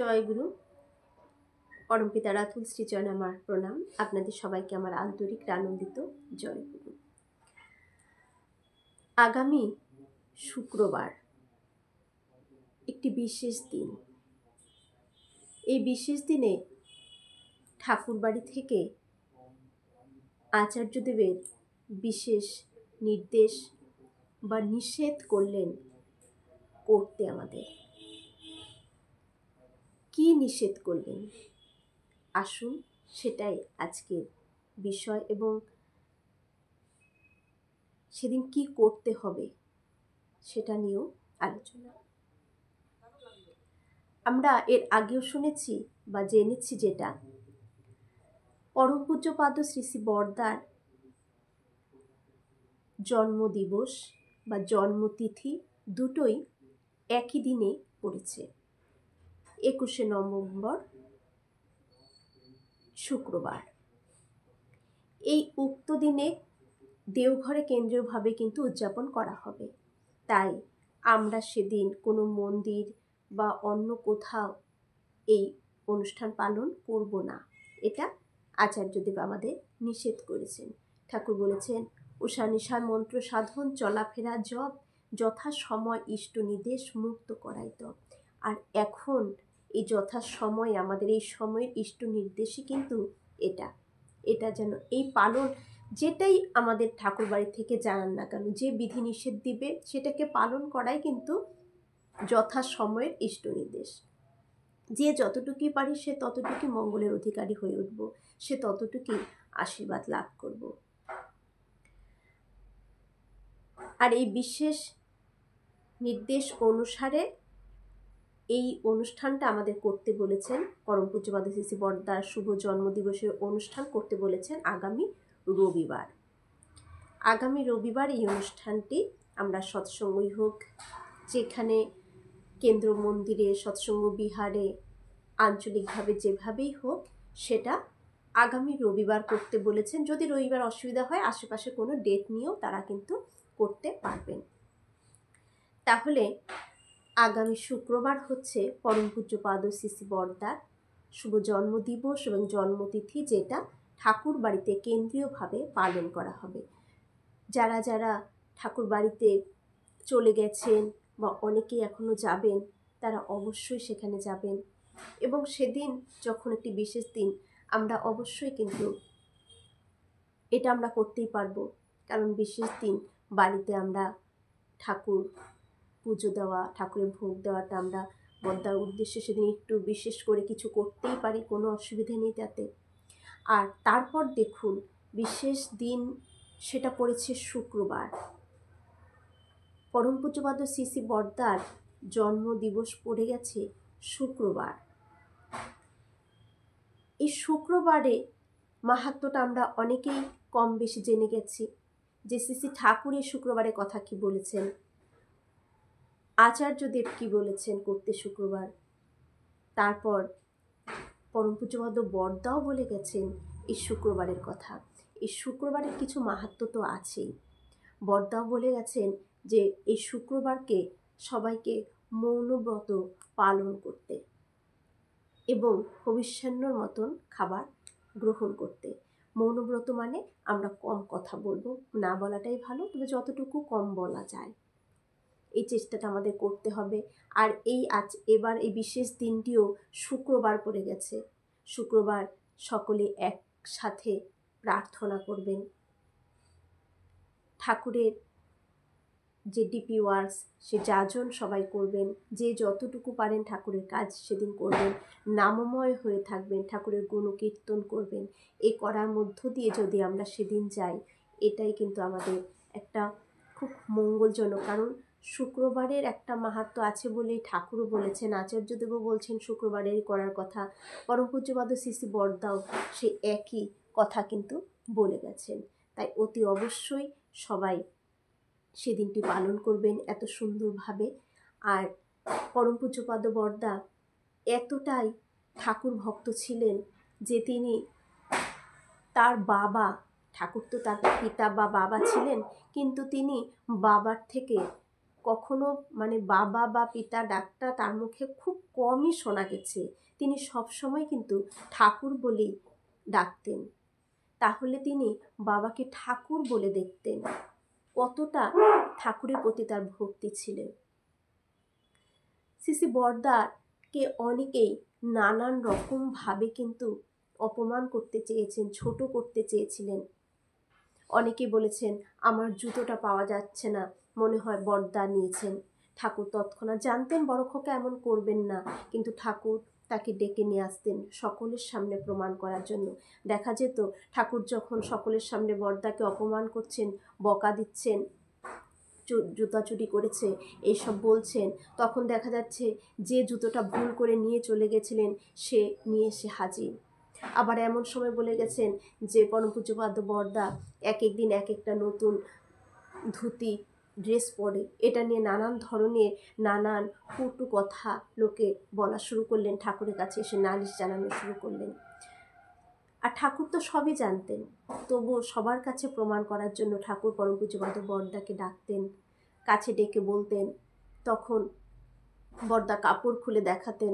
জয়গুরু। পরমপিতা রাতুল শ্রীচরণে আমার প্রণাম। আপনাদের সবাইকে আমার আন্তরিক আনন্দিত জয়গুরু। আগামী শুক্রবার একটি বিশেষ দিন। এই বিশেষ দিনে ঠাকুরবাড়ি থেকে আচার্যদেবের বিশেষ নির্দেশ বা নিষেধ করলেন করতে আমাদের। কি নিষেধ করলেন? আসুন সেটাই আজকের বিষয় এবং সেদিন কি করতে হবে সেটা নিয়েও আলোচনা। আমরা এর আগেও শুনেছি বা জেনেছি যেটা পরম পূজ্যপাদ শ্রী শ্রী বরদার জন্মদিবস বা জন্মতিথি দুটোই একই দিনে পড়েছে, 21শে নভেম্বর শুক্রবার। এই উক্ত দিনে দেওঘরে কেন্দ্রীয়ভাবে কিন্তু উদযাপন করা হবে। তাই আমরা সেদিন কোনো মন্দির বা অন্য কোথাও এই অনুষ্ঠান পালন করব না। এটা আচার্যদেব আমাদের নিষেধ করেছেন। ঠাকুর বলেছেন, উষা নিশার মন্ত্র সাধন চলাফেরা জপ যথা সময় ইষ্ট নির্দেশ মুক্ত করাইত। আর এখন এই যথা সময় আমাদের এই সময়ের ইষ্ট নির্দেশই কিন্তু এটা যেন এই পালন, যেটাই আমাদের ঠাকুর বাড়ি থেকে জানান না কেন, যে বিধি নিষেধ দিবে সেটাকে পালন করাই কিন্তু যথা সময়ের ইষ্ট নির্দেশ। যে যতটুকুই পারি সে ততটুকুই মঙ্গলের অধিকারী হয়ে উঠব, সে ততটুকুই আশীর্বাদ লাভ করব। আর এই বিশেষ নির্দেশ অনুসারে এই অনুষ্ঠানটা আমাদের করতে বলেছেন পরম পূজ্যপাদ শ্রী শ্রী বরদার শুভ জন্মদিবসের অনুষ্ঠান করতে বলেছেন আগামী রবিবার। আগামী রবিবার এই অনুষ্ঠানটি আমরা সৎসঙ্গই হোক, যেখানে কেন্দ্র মন্দিরে, সৎসঙ্গ বিহারে, আঞ্চলিকভাবে যেভাবেই হোক, সেটা আগামী রবিবার করতে বলেছেন। যদি রবিবার অসুবিধা হয় আশেপাশে কোনো ডেট নিয়েও তারা কিন্তু করতে পারবেন। তাহলে আগামী শুক্রবার হচ্ছে পরম পূজ্যপাদ শ্রী শ্রী বরদার শুভ জন্মদিবস এবং জন্মতিথি, যেটা ঠাকুর বাড়িতে কেন্দ্রীয়ভাবে পালন করা হবে। যারা যারা ঠাকুর বাড়িতে চলে গেছেন বা অনেকেই এখনও যাবেন, তারা অবশ্যই সেখানে যাবেন। এবং সেদিন যখন একটি বিশেষ দিন, আমরা অবশ্যই কিন্তু এটা আমরা করতেই পারবো, কারণ বিশেষ দিন বাড়িতে আমরা ঠাকুর পুজো দেওয়া, ঠাকুরের ভোগ দেওয়াটা আমরা বরদার উদ্দেশ্যে সেদিন একটু বিশেষ করে কিছু করতেই পারি, কোনো অসুবিধা নেই তাতে। আর তারপর দেখুন বিশেষ দিন সেটা পড়েছে শুক্রবার। পরম পূজ্যপাদ শ্রী শ্রী বরদার জন্মদিবস পড়ে গেছে শুক্রবার। এই শুক্রবারে মাহাত্ম্যটা আমরা অনেকেই কম বেশি জেনে গেছি, যে শ্রী শ্রী ঠাকুরের শুক্রবারের কথা কি বলেছেন, আচার্যদেব কি বলেছেন করতে শুক্রবার। তারপর পরম পূজ্যপাদ বরদাও বলে গেছেন এই শুক্রবারের কথা। এই শুক্রবারের কিছু মাহাত্ম্য তো আছেই। বরদাও বলে গেছেন যে এই শুক্রবারকে সবাইকে মৌনব্রত পালন করতে এবং হবিষ্যান্নর মতন খাবার গ্রহণ করতে। মৌনব্রত মানে আমরা কম কথা বলবো, না বলাটাই ভালো, তবে যতটুকু কম বলা যায় এই চেষ্টাটা আমাদের করতে হবে। আর এবার এই বিশেষ দিনটিও শুক্রবার পড়ে গেছে। শুক্রবার সকলে একসাথে প্রার্থনা করবেন, ঠাকুরের যে ডিপি ওয়ার্কস সে যাজন সবাই করবেন, যে যতটুকু পারেন ঠাকুরের কাজ সেদিন করবেন, নামময় হয়ে থাকবেন, ঠাকুরের গুণকীর্তন করবেন। এই করার মধ্য দিয়ে যদি আমরা সেদিন যাই, এটাই কিন্তু আমাদের একটা খুব মঙ্গলজনক। কারণ শুক্রবারের একটা মাহাত্ম্য আছে বলেই ঠাকুরও বলেছেন, আচার্যদেবও বলছেন শুক্রবারের করার কথা, পরম পূজ্যপাদ শ্রী শ্রী বরদাও সে একই কথা কিন্তু বলে গেছেন। তাই অতি অবশ্যই সবাই সেদিনটি পালন করবেন এত সুন্দরভাবে। আর পরম পূজ্যপাদ বরদা এতটাই ঠাকুর ভক্ত ছিলেন যে তিনি তার বাবা, ঠাকুর তো তার পিতা বা বাবা ছিলেন, কিন্তু তিনি বাবার থেকে কখনো মানে বাবা বা পিতা ডাকটা তার মুখে খুব কমই শোনা গেছে। তিনি সবসময় কিন্তু ঠাকুর বলেই ডাকতেন। তাহলে তিনি বাবাকে ঠাকুর বলে দেখতেন। কতটা ঠাকুরের প্রতি তার ভক্তি ছিল। সিসি বড়দাকে অনেকেই নানান রকমভাবে কিন্তু অপমান করতে চেয়েছেন, ছোট করতে চেয়েছিলেন। অনেকে বলেছেন আমার জুতোটা পাওয়া যাচ্ছে না, মনে হয় বড়দা নিয়েছেন। ঠাকুর তৎক্ষণাৎ জানতেন বড় খোকা এমন করবেন না, কিন্তু ঠাকুর তাকে ডেকে নিয়ে আসতেন সকলের সামনে প্রমাণ করার জন্য। দেখা যেত ঠাকুর যখন সকলের সামনে বড়দাকে অপমান করছেন, বকা দিচ্ছেন, জুতা চুরি করেছে এইসব বলছেন, তখন দেখা যাচ্ছে যে জুতোটা ভুল করে নিয়ে চলে গেছিলেন সে নিয়ে এসে হাজির। আবার এমন সময় বলে গেছেন যে পরম পূজ্যপাদ বড়দা এক একদিন এক একটা নতুন ধুতি ড্রেস পরে। এটা নিয়ে নানান ধরনের নানান কটু কথা লোকে বলা শুরু করলেন, ঠাকুরের কাছে এসে নালিশ জানানো শুরু করলেন। আর ঠাকুর তো সবই জানতেন, তবুও সবার কাছে প্রমাণ করার জন্য ঠাকুর পরম পূজ্যপাদ বড়দাকে ডাকতেন, কাছে ডেকে বলতেন। তখন বড়দা কাপড় খুলে দেখাতেন,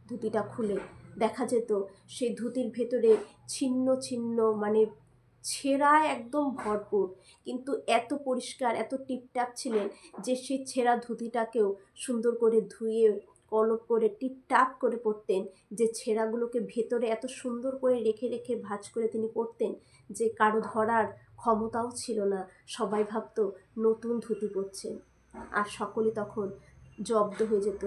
ধুতিটা খুলে দেখা যেত সেই ধুতির ভেতরে ছিন্ন ছিন্ন মানে ছেঁড়া একদম ভরপুর, কিন্তু এত পরিষ্কার এত টিপটাপ ছিলেন যে সেই ছেঁড়া ধুতিটাকেও সুন্দর করে ধুয়ে কলপ করে টিপটাপ করে পরতেন, যে ছেঁড়াগুলোকে ভেতরে এত সুন্দর করে রেখে রেখে ভাঁজ করে তিনি পরতেন যে কারো ধরার ক্ষমতাও ছিল না। সবাই ভাবতো নতুন ধুতি পরছেন, আর সকলে তখন জব্দ হয়ে যেত।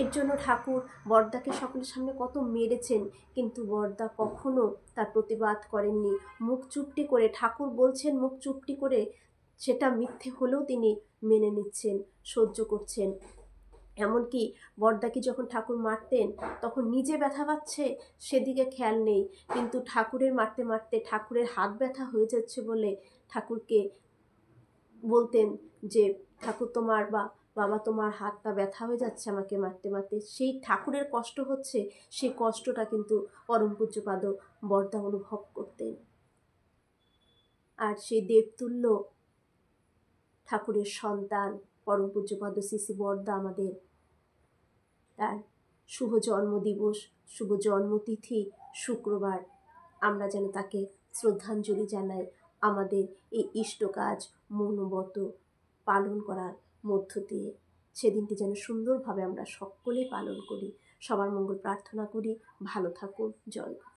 এর জন্য ঠাকুর বড়দাকে সকলের সামনে কত মেরেছেন, কিন্তু বড়দা কখনো তার প্রতিবাদ করেননি। মুখ চুপটি করে, ঠাকুর বলছেন মুখ চুপটি করে, সেটা মিথ্যে হলেও তিনি মেনে নিচ্ছেন, সহ্য করছেন। এমনকি বড়দাকে যখন ঠাকুর মারতেন তখন নিজে ব্যথা পাচ্ছে সেদিকে খেয়াল নেই, কিন্তু ঠাকুরের মারতে মারতে ঠাকুরের হাত ব্যথা হয়ে যাচ্ছে বলে ঠাকুরকে বলতেন যে ঠাকুর তোমার বাবা তোমার হাতটা ব্যথা হয়ে যাচ্ছে আমাকে মারতে মারতে। সেই ঠাকুরের কষ্ট হচ্ছে, সেই কষ্টটা কিন্তু পরম পূজ্যপাদ বড়দা অনুভব করতেন। আর সেই দেবতুল্য ঠাকুরের সন্তান পরম পূজ্যপাদ সিসি বড়দা আমাদের তার শুভ জন্মদিবস, শুভ জন্মতিথি শুক্রবার, আমরা যেন তাকে শ্রদ্ধাঞ্জলি জানাই আমাদের এই ইষ্ট কাজ মনোবত পালন করার মধ্য দিয়ে। সেদিনটি যেন সুন্দরভাবে আমরা সকলেই পালন করি। সবার মঙ্গল প্রার্থনা করি। ভালো থাকুন। জয় গুরু।